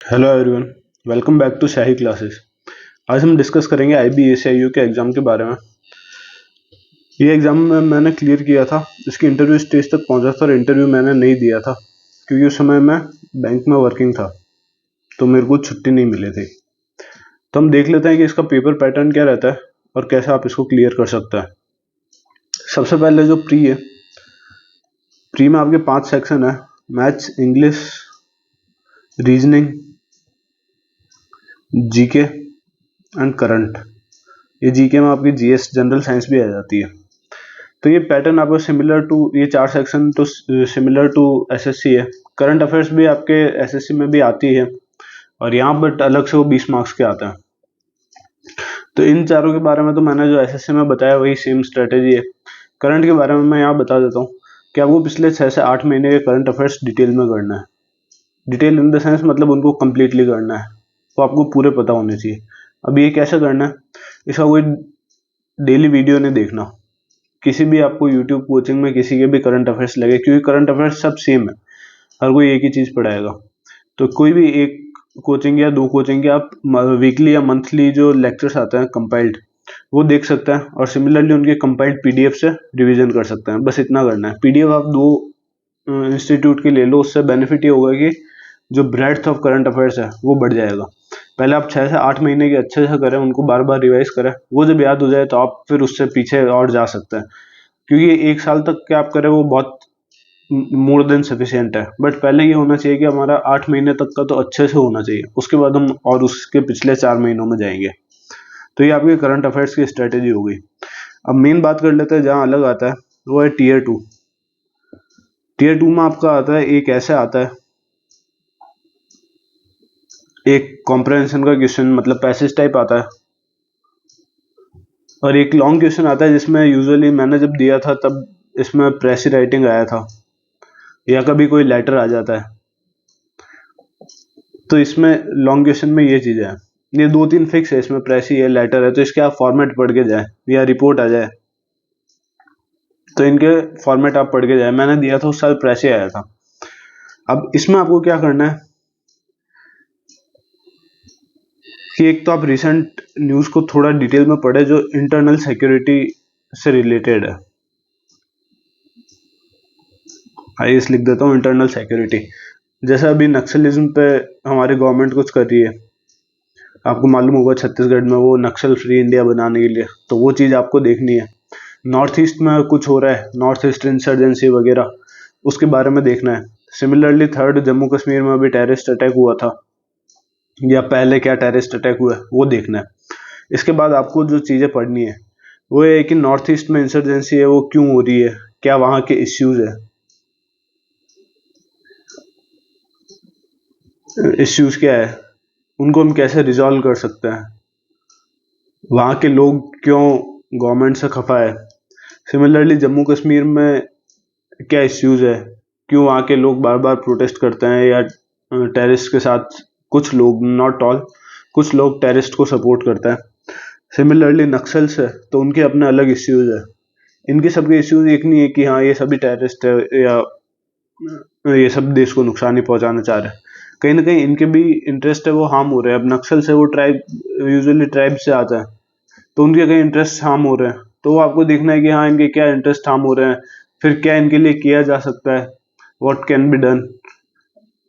Hello everyone, welcome back to Shahi classes. आज हम discuss करेंगे IBACIU के एग्ज़ाम के बारे में। ये एग्ज़ाम मैंने क्लियर किया था, इसकी इंटरव्यू स्टेज तक पहुंचा था और इंटरव्यू मैंने नहीं दिया था क्योंकि उस समय मैं बैंक में वर्किंग था, तो मेरे को छुट्टी नहीं मिली थी। तो हम देख लेते हैं कि इसका पेपर पैटर्न क्या रहता है और कैसे आप इसको क्लियर कर सकते हैं। सबसे पहले जो प्री है, प्री में आपके 5 सेक्शन है: maths, English, reasoning, GK and current. ये जीके में आपकी जीएस जनरल साइंस भी आ जाती है। तो ये पैटर्न आपको सिमिलर टू, ये 4 सेक्शन तो सिमिलर टू एसएससी है। करंट अफेयर्स भी आपके एसएससी में भी आती है और यहाँ बट अलग से वो 20 मार्क्स के आते हैं। तो इन चारों के बारे में तो मैंने जो एसएससी में बताया वही सेम स्ट्रेटेजी है। करंट के बारे में मैं यहाँ बता देता हूँ कि आपको पिछले 6 से 8 महीने के करंट अफेयर्स डिटेल में करना है। डिटेल इन द सेंस मतलब उनको कम्प्लीटली करना है, वो आपको पूरे पता होने चाहिए। अब ये कैसे करना है, इसका कोई डेली वीडियो नहीं देखना। किसी भी आपको यूट्यूब कोचिंग में किसी के भी करंट अफेयर्स लगे, क्योंकि करंट अफेयर्स सब सेम है, हर कोई एक ही चीज़ पढ़ाएगा। तो कोई भी एक कोचिंग या 2 कोचिंग के आप वीकली या मंथली जो लेक्चर्स आते हैं कंपाइल्ड, वो देख सकते हैं और सिमिलरली उनके कंपाइल्ड पीडीएफ से रिवीजन कर सकते हैं। बस इतना करना है। पीडीएफ आप 2 इंस्टीट्यूट के ले लो, उससे बेनिफिट ये होगा कि जो ब्रेड्थ ऑफ करंट अफेयर्स है वो बढ़ जाएगा। पहले आप 6 से 8 महीने के अच्छे से करें, उनको बार बार रिवाइज करें, वो जब याद हो जाए तो आप फिर उससे पीछे और जा सकते हैं, क्योंकि 1 साल तक के आप करें वो बहुत मोर देन सफिशियंट है। बट पहले ये होना चाहिए कि हमारा 8 महीने तक का तो अच्छे से होना चाहिए, उसके बाद हम और उसके पिछले 4 महीनों में जाएंगे। तो ये आपके करंट अफेयर्स की स्ट्रेटेजी हो गई। अब मेन बात कर लेते हैं जहाँ अलग आता है, वो है टीयर 2। टीयर 2 में आपका आता है, एक ऐसे आता है, एक कॉम्प्रहेंशन का क्वेश्चन मतलब पैसेज टाइप आता है, और एक लॉन्ग क्वेश्चन आता है जिसमें यूजुअली मैंने जब दिया था तब इसमें प्रेसी राइटिंग आया था या कभी कोई लेटर आ जाता है। तो इसमें लॉन्ग क्वेश्चन में ये चीज़ है, ये 2-3 फिक्स है, इसमें प्रेसी है, लेटर है, तो इसके आप फॉर्मेट पढ़ के जाए या रिपोर्ट आ जाए, तो इनके फॉर्मेट आप पढ़ के जाए। मैंने दिया था उस साल प्रेसी आया था। अब इसमें आपको क्या करना है कि एक तो आप रिसेंट न्यूज़ को थोड़ा डिटेल में पढ़े जो इंटरनल सिक्योरिटी से रिलेटेड है। आइए इस लिख देता हूँ, इंटरनल सिक्योरिटी। जैसे अभी नक्सलिज्म पे हमारी गवर्नमेंट कुछ कर रही है, आपको मालूम होगा छत्तीसगढ़ में वो नक्सल फ्री इंडिया बनाने के लिए, तो वो चीज़ आपको देखनी है। नॉर्थ ईस्ट में कुछ हो रहा है, नॉर्थ ईस्ट इंसर्जेंसी वगैरह, उसके बारे में देखना है। सिमिलरली थर्ड जम्मू कश्मीर में अभी टेररिस्ट अटैक हुआ था, या पहले क्या टेररिस्ट अटैक हुआ है वो देखना है। इसके बाद आपको जो चीज़ें पढ़नी है वो ये है कि नॉर्थ ईस्ट में इंसर्जेंसी है वो क्यों हो रही है, क्या वहाँ के इश्यूज है, इश्यूज क्या है, उनको हम कैसे रिजॉल्व कर सकते हैं, वहाँ के लोग क्यों गवर्नमेंट से खफा है। सिमिलरली जम्मू कश्मीर में क्या इश्यूज है, क्यों वहाँ के लोग बार बार प्रोटेस्ट करते हैं या टेररिस्ट के साथ, कुछ लोग, नॉट ऑल, कुछ लोग टेररिस्ट को सपोर्ट करते हैं। सिमिलरली नक्सल्स है तो उनके अपने अलग इश्यूज है। इनके सबके इश्यूज एक नहीं है कि हाँ ये सभी टेररिस्ट है या ये सब देश को नुकसान ही पहुंचाना चाह रहे हैं। कहीं ना कहीं इनके भी इंटरेस्ट है वो हार्म हो रहे हैं। अब नक्सल से वो ट्राइब, यूजुअली ट्राइब से आता है, तो उनके कहीं इंटरेस्ट हार्म हो रहे हैं, तो वो आपको देखना है कि हाँ इनके क्या इंटरेस्ट हार्म हो रहे हैं, फिर क्या इनके लिए किया जा सकता है, व्हाट कैन बी डन,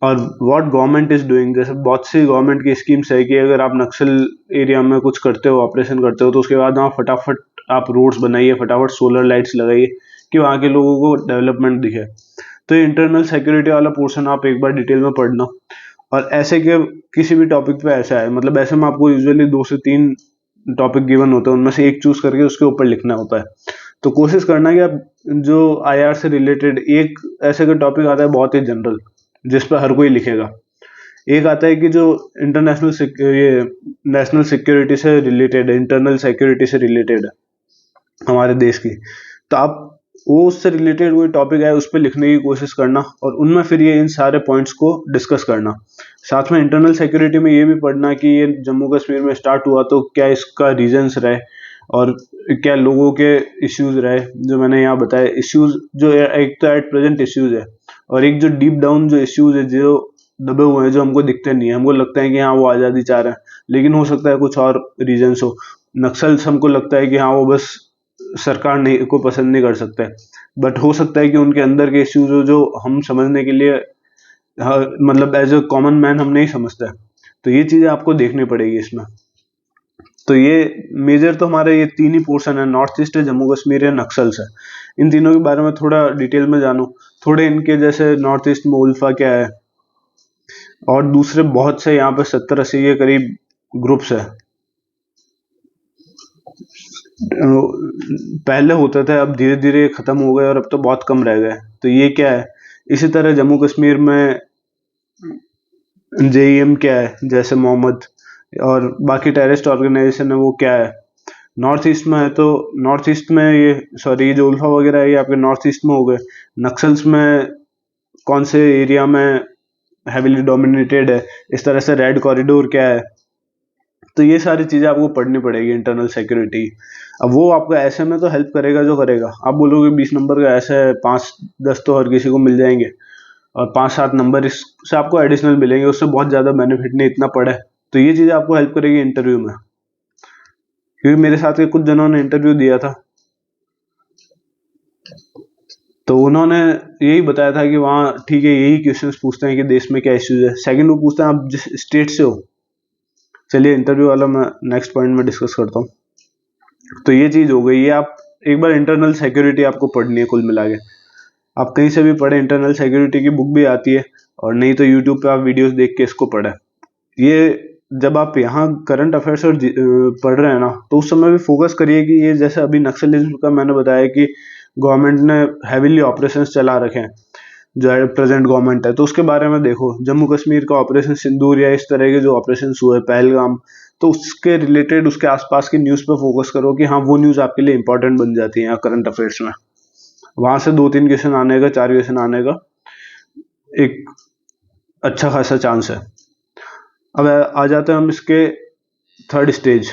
और व्हाट गवर्नमेंट इज डूइंग। जैसे बहुत सी गवर्नमेंट की स्कीम्स है कि अगर आप नक्सल एरिया में कुछ करते हो, ऑपरेशन करते हो, तो उसके बाद वहाँ फटाफट आप रोड्स बनाइए, फटाफट सोलर लाइट्स लगाइए कि वहाँ के लोगों को डेवलपमेंट दिखे। तो ये इंटरनल सिक्योरिटी वाला पोर्शन आप एक बार डिटेल में पढ़ना। और ऐसे के किसी भी टॉपिक पे ऐसा है, मतलब ऐसे में आपको यूजुअली 2 से 3 टॉपिक गिवन होते हैं, उनमें से एक चूज करके उसके ऊपर लिखना होता है। तो कोशिश करना कि आप जो आईआर से रिलेटेड, एक ऐसे का टॉपिक आता है बहुत ही जनरल जिस पर हर कोई लिखेगा, एक आता है कि जो इंटरनेशनल ये नेशनल सिक्योरिटी से रिलेटेड है, इंटरनल सिक्योरिटी से रिलेटेड है हमारे देश की, तो आप वो उससे रिलेटेड कोई टॉपिक है उस पर लिखने की कोशिश करना और उनमें फिर ये इन सारे पॉइंट्स को डिस्कस करना। साथ में इंटरनल सिक्योरिटी में ये भी पढ़ना कि ये जम्मू कश्मीर में स्टार्ट हुआ तो क्या इसका रीजंस रहे और क्या लोगों के इश्यूज रहे, जो मैंने यहाँ बताया इश्यूज, जो एक तो एट प्रेजेंट इश्यूज है और एक जो डीप डाउन जो इश्यूज है जो दबे हुए हैं जो हमको दिखते नहीं है। हमको लगता है कि हाँ वो आज़ादी चाह रहे हैं, लेकिन हो सकता है कुछ और रीजंस हो। नक्सल्स हमको लगता है कि हाँ वो बस सरकार नहीं को पसंद नहीं कर सकते, बट हो सकता है कि उनके अंदर के इश्यूज हो जो हम समझने के लिए, हाँ, मतलब एज अ कॉमन मैन हम नहीं समझते। तो ये चीजें आपको देखनी पड़ेगी इसमें। तो ये मेजर तो हमारे ये तीन ही पोर्शन है, नॉर्थ ईस्ट है, जम्मू कश्मीर है, नक्सल्स है। इन तीनों के बारे में थोड़ा डिटेल में जानो। थोड़े इनके जैसे नॉर्थ ईस्ट में उल्फा क्या है, और दूसरे बहुत से यहाँ पे 70-80 के करीब ग्रुप्स है। पहले होते थे, अब धीरे धीरे खत्म हो गए और अब तो बहुत कम रह गए। तो ये क्या है, इसी तरह जम्मू कश्मीर में जेईएम क्या है, जैसे मोहम्मद, और बाकी टेररिस्ट ऑर्गेनाइजेशन है वो क्या है। नॉर्थ ईस्ट में है तो नॉर्थ ईस्ट में ये, सॉरी, ये जो उल्फा वगैरह है ये आपके नॉर्थ ईस्ट में हो गए। नक्सल्स में कौन से एरिया में हैविली डोमिनेटेड है, इस तरह से रेड कॉरिडोर क्या है। तो ये सारी चीज़ें आपको पढ़नी पड़ेगी, इंटरनल सिक्योरिटी। अब वो आपको ऐसे में तो हेल्प करेगा जो करेगा। आप बोलोगे 20 नंबर का ऐसे है, 5-10 तो हर किसी को मिल जाएंगे, और 5-7 नंबर इससे आपको एडिशनल मिलेंगे, उससे बहुत ज़्यादा बेनिफिट नहीं, इतना पढ़े। तो ये चीज़ें आपको हेल्प करेगी इंटरव्यू में, क्योंकि मेरे साथ के कुछ जनों ने इंटरव्यू दिया था, तो उन्होंने यही बताया था कि वहाँ ठीक है, यही क्वेश्चंस पूछते हैं कि देश में क्या इश्यूज है। सेकंड वो पूछते हैं आप जिस स्टेट से हो। चलिए इंटरव्यू वाला मैं नेक्स्ट पॉइंट में डिस्कस करता हूँ। तो ये चीज़ हो गई, ये आप एक बार इंटरनल सिक्योरिटी आपको पढ़नी है कुल मिला के। आप कहीं से भी पढ़े, इंटरनल सिक्योरिटी की बुक भी आती है, और नहीं तो यूट्यूब पे आप वीडियोस देख के इसको पढ़े। ये जब आप यहाँ करंट अफेयर्स और पढ़ रहे हैं ना, तो उस समय भी फोकस करिए कि ये जैसे अभी नक्सलिज्म का मैंने बताया कि गवर्नमेंट ने हैविली ऑपरेशंस चला रखे हैं, जो है प्रेजेंट गवर्नमेंट है, तो उसके बारे में देखो। जम्मू कश्मीर का ऑपरेशन सिंदूर या इस तरह के जो ऑपरेशन हुए, पहलगाम, तो उसके रिलेटेड उसके आसपास की न्यूज़ पे फोकस करो कि हाँ वो न्यूज़ आपके लिए इंपॉर्टेंट बन जाती है यहाँ करंट अफेयर्स में। वहां से 2-3 क्वेश्चन आने का, 4 क्वेश्चन आने का एक अच्छा खासा चांस है। अब आ जाते हैं हम इसके थर्ड स्टेज,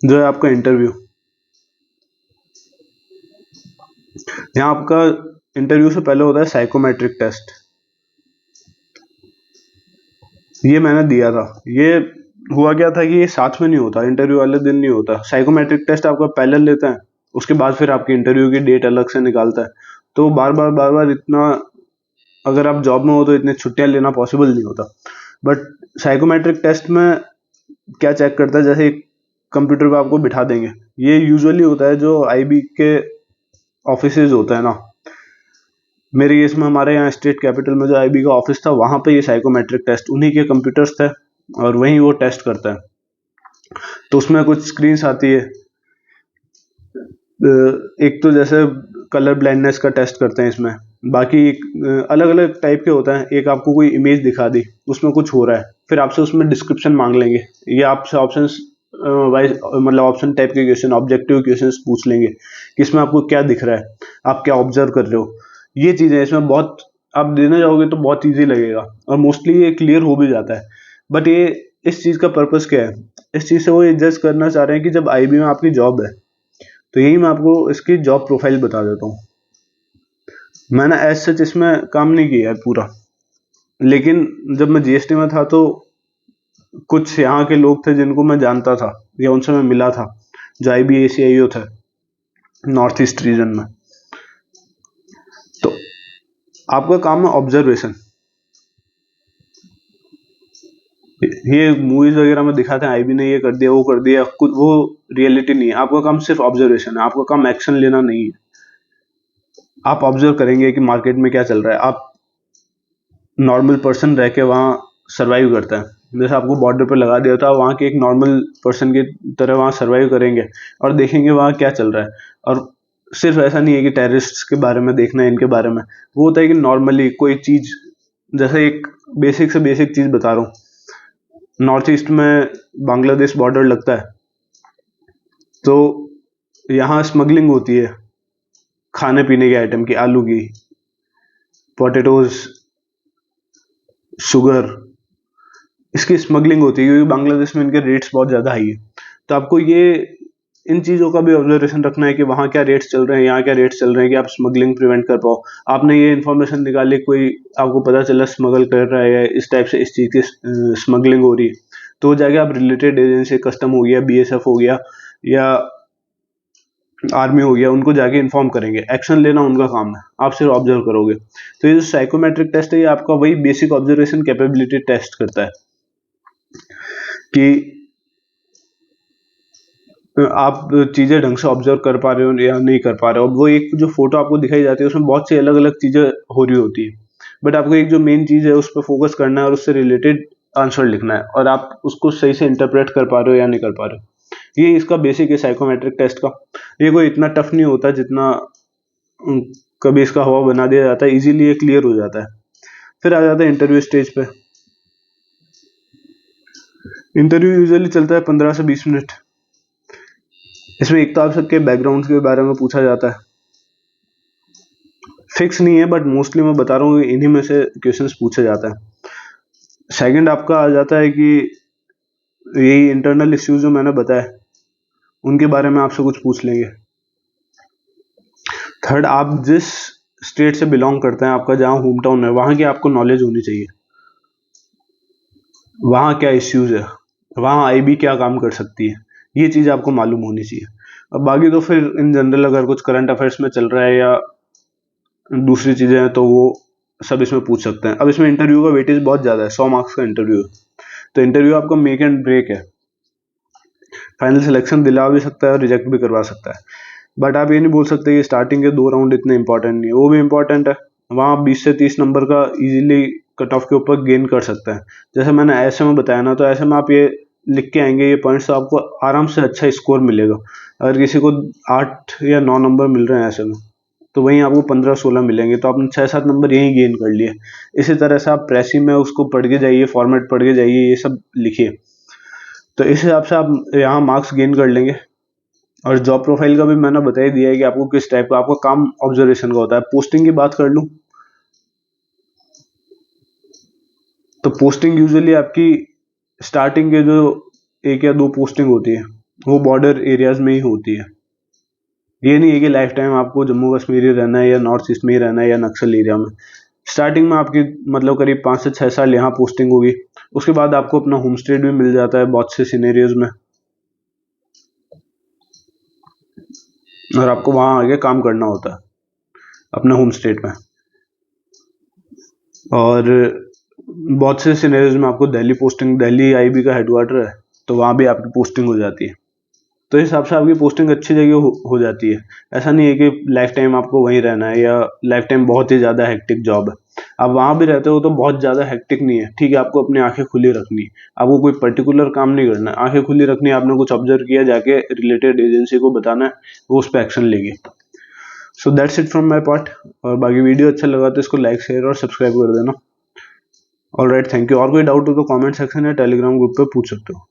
जो है आपका इंटरव्यू। यहाँ आपका इंटरव्यू से पहले होता है साइकोमेट्रिक टेस्ट। ये मैंने दिया था। ये हुआ क्या था कि ये साथ में नहीं होता, इंटरव्यू वाले दिन नहीं होता। साइकोमेट्रिक टेस्ट आपका पहले लेते हैं, उसके बाद फिर आपकी इंटरव्यू की डेट अलग से निकालता है। तो बार बार इतना, अगर आप जॉब में हो तो इतनी छुट्टियां लेना पॉसिबल नहीं होता। बट साइकोमेट्रिक टेस्ट में क्या चेक करता है, जैसे कंप्यूटर पे आपको बिठा देंगे। ये यूजुअली होता है जो आईबी के ऑफिसेज होते हैं ना, मेरे केस में हमारे यहाँ स्टेट कैपिटल में जो आईबी का ऑफिस था, वहां पे ये साइकोमेट्रिक टेस्ट, उन्हीं के कंप्यूटर्स थे और वहीं वो टेस्ट करता है। तो उसमें कुछ स्क्रीन्स आती है। एक तो जैसे कलर ब्लाइंडनेस का टेस्ट करते हैं इसमें। बाकी अलग अलग टाइप के होता है। एक आपको कोई इमेज दिखा दी, उसमें कुछ हो रहा है, फिर आपसे उसमें डिस्क्रिप्शन मांग लेंगे। ये आपसे ऑप्शंस वाइज, मतलब ऑप्शन टाइप के क्वेश्चन, ऑब्जेक्टिव क्वेश्चंस पूछ लेंगे कि इसमें आपको क्या दिख रहा है, आप क्या ऑब्जर्व कर रहे हो। ये चीजें इसमें बहुत, आप देने जाओगे तो बहुत इजी लगेगा, और मोस्टली ये क्लियर हो भी जाता है। बट ये, इस चीज का पर्पस क्या है, इस चीज से वो ये जज करना चाह रहे हैं कि जब आईबी में आपकी जॉब है, तो यही मैं आपको इसकी जॉब प्रोफाइल बता देता हूँ। मैंने एज सच इसमें काम नहीं किया है पूरा, लेकिन जब मैं जीएसटी में था तो कुछ यहाँ के लोग थे जिनको मैं जानता था या उनसे मैं मिला था, जो IBACIO थे नॉर्थ ईस्ट रीजन में। तो आपका काम है ऑब्जर्वेशन। ये मूवीज वगैरह में दिखाते हैं आईबी ने ये कर दिया, वो कर दिया, कुछ वो रियलिटी नहीं है। आपका काम सिर्फ ऑब्जर्वेशन है, आपका काम एक्शन लेना नहीं है। आप ऑब्जर्व करेंगे कि मार्केट में क्या चल रहा है। आप नॉर्मल पर्सन रह के वहाँ सर्वाइव करता है, जैसे आपको बॉर्डर पे लगा दिया था, वहाँ के एक नॉर्मल पर्सन की तरह वहाँ सर्वाइव करेंगे और देखेंगे वहाँ क्या चल रहा है। और सिर्फ ऐसा नहीं है कि टेररिस्ट के बारे में देखना है, इनके बारे में। वो होता है कि नॉर्मली कोई चीज, जैसे एक बेसिक से बेसिक चीज बता रहा हूँ। नॉर्थ ईस्ट में बांग्लादेश बॉर्डर लगता है, तो यहाँ स्मगलिंग होती है खाने पीने के आइटम की, आलू की, पोटैटोज, शुगर, इसकी स्मगलिंग होती है क्योंकि बांग्लादेश में इनके रेट्स बहुत ज़्यादा हाई है। तो आपको ये इन चीज़ों का भी ऑब्जर्वेशन रखना है कि वहाँ क्या रेट्स चल रहे हैं, यहाँ क्या रेट्स चल रहे हैं, कि आप स्मगलिंग प्रिवेंट कर पाओ। आपने ये इन्फॉर्मेशन निकाली, कोई आपको पता चला स्मगल कर रहा है, इस टाइप से इस चीज़ की स्मगलिंग हो रही है, तो जाके आप रिलेटेड एजेंसी, कस्टम हो गया, BSF हो गया या आर्मी हो गया, उनको जाके इन्फॉर्म करेंगे। एक्शन लेना उनका काम है, आप सिर्फ ऑब्जर्व करोगे। तो ये जो साइकोमेट्रिक टेस्ट है, ये आपका वही बेसिक ऑब्जर्वेशन कैपेबिलिटी टेस्ट करता है कि आप चीज़ें ढंग से ऑब्जर्व कर पा रहे हो या नहीं कर पा रहे हो। अब वो एक जो फोटो आपको दिखाई जाती है, उसमें बहुत सी अलग अलग चीज़ें हो रही होती है, बट आपको एक जो मेन चीज़ है उस पर फोकस करना है और उससे रिलेटेड आंसर लिखना है, और आप उसको सही से इंटरप्रेट कर पा रहे हो या नहीं कर पा रहे हो। ये इसका बेसिक है साइकोमेट्रिक टेस्ट का। ये कोई इतना टफ नहीं होता जितना कभी इसका हवा बना दिया जाता है, इजीली ये क्लियर हो जाता है। फिर आ जाता है इंटरव्यू स्टेज पे। इंटरव्यू यूजुअली चलता है 15 से 20 मिनट। इसमें एक तो आप सबके बैकग्राउंड के बारे में पूछा जाता है, फिक्स नहीं है बट मोस्टली मैं बता रहा हूँ इन्हीं में से क्वेश्चंस पूछा जाता है। सेकंड आपका आ जाता है कि यही इंटरनल इश्यूज जो मैंने बताया उनके बारे में आपसे कुछ पूछ लेंगे। थर्ड, आप जिस स्टेट से बिलोंग करते हैं, आपका जहाँ होम टाउन है, वहाँ की आपको नॉलेज होनी चाहिए। वहाँ क्या इश्यूज है, वहाँ IB क्या काम कर सकती है, ये चीज़ आपको मालूम होनी चाहिए। अब बाकी तो फिर इन जनरल अगर कुछ करंट अफेयर्स में चल रहा है या दूसरी चीज़ें हैं तो वो सब इसमें पूछ सकते हैं। अब इसमें इंटरव्यू का वेटेज बहुत ज़्यादा है, 100 मार्क्स का इंटरव्यू है, तो इंटरव्यू आपका मेक एंड ब्रेक है। फाइनल सिलेक्शन दिला भी सकता है और रिजेक्ट भी करवा सकता है। बट आप ये नहीं बोल सकते कि स्टार्टिंग के 2 राउंड इतने इंपॉर्टेंट नहीं है, वो भी इंपॉर्टेंट है। वहाँ 20 से 30 नंबर का इजीली कट ऑफ के ऊपर गेन कर सकते हैं। जैसे मैंने ऐसे में बताया ना, तो ऐसे में आप ये लिख के आएंगे ये पॉइंट्स, तो आपको आराम से अच्छा स्कोर मिलेगा। अगर किसी को 8 या 9 नंबर मिल रहे हैं ऐसे में, तो वहीं आपको 15-16 मिलेंगे, तो आपने 6-7 नंबर यहीं गेन कर लिए। इसी तरह से आप प्रेसी में उसको पढ़ के जाइए, फॉर्मेट पढ़ के जाइए, ये सब लिखिए, तो इस हिसाब से आप यहाँ मार्क्स गेन कर लेंगे। और जॉब प्रोफाइल का भी मैंने बता ही दिया है कि आपको किस टाइप का, आपका काम ऑब्जर्वेशन का होता है। पोस्टिंग की बात कर लूं तो पोस्टिंग यूजुअली आपकी स्टार्टिंग के जो 1 या 2 पोस्टिंग होती है वो बॉर्डर एरियाज में ही होती है। ये नहीं है कि लाइफ टाइम आपको जम्मू कश्मीर ही रहना है या नॉर्थ ईस्ट में ही रहना है या नक्सल एरिया में। स्टार्टिंग में आपकी मतलब करीब 5 से 6 साल यहाँ पोस्टिंग होगी, उसके बाद आपको अपना होम स्टेट भी मिल जाता है बहुत से सिनेरियोज में, और आपको वहाँ आगे काम करना होता है अपने होम स्टेट में। और बहुत से सिनेरियोज में आपको दिल्ली पोस्टिंग, दिल्ली IB का हेडक्वार्टर है, तो वहाँ भी आपकी पोस्टिंग हो जाती है। तो इस हिसाब से आपकी पोस्टिंग अच्छी जगह हो जाती है। ऐसा नहीं है कि लाइफ टाइम आपको वहीं रहना है या लाइफ टाइम बहुत ही ज़्यादा हेक्टिक जॉब है। आप वहाँ भी रहते हो तो बहुत ज़्यादा हेक्टिक नहीं है, ठीक है। आपको अपनी आंखें खुली रखनी है, आपको कोई पर्टिकुलर काम नहीं करना है, आंखें खुली रखनी है। आपने कुछ ऑब्जर्व किया, जाके रिलेटेड एजेंसी को बताना है, वो उस पर एक्शन लेगी। So that's it from my part. और बाकी वीडियो अच्छा लगा तो इसको लाइक, शेयर और सब्सक्राइब कर देना। Alright, thank you. और कोई डाउट हो तो कमेंट सेक्शन या टेलीग्राम ग्रुप पे पूछ सकते हो।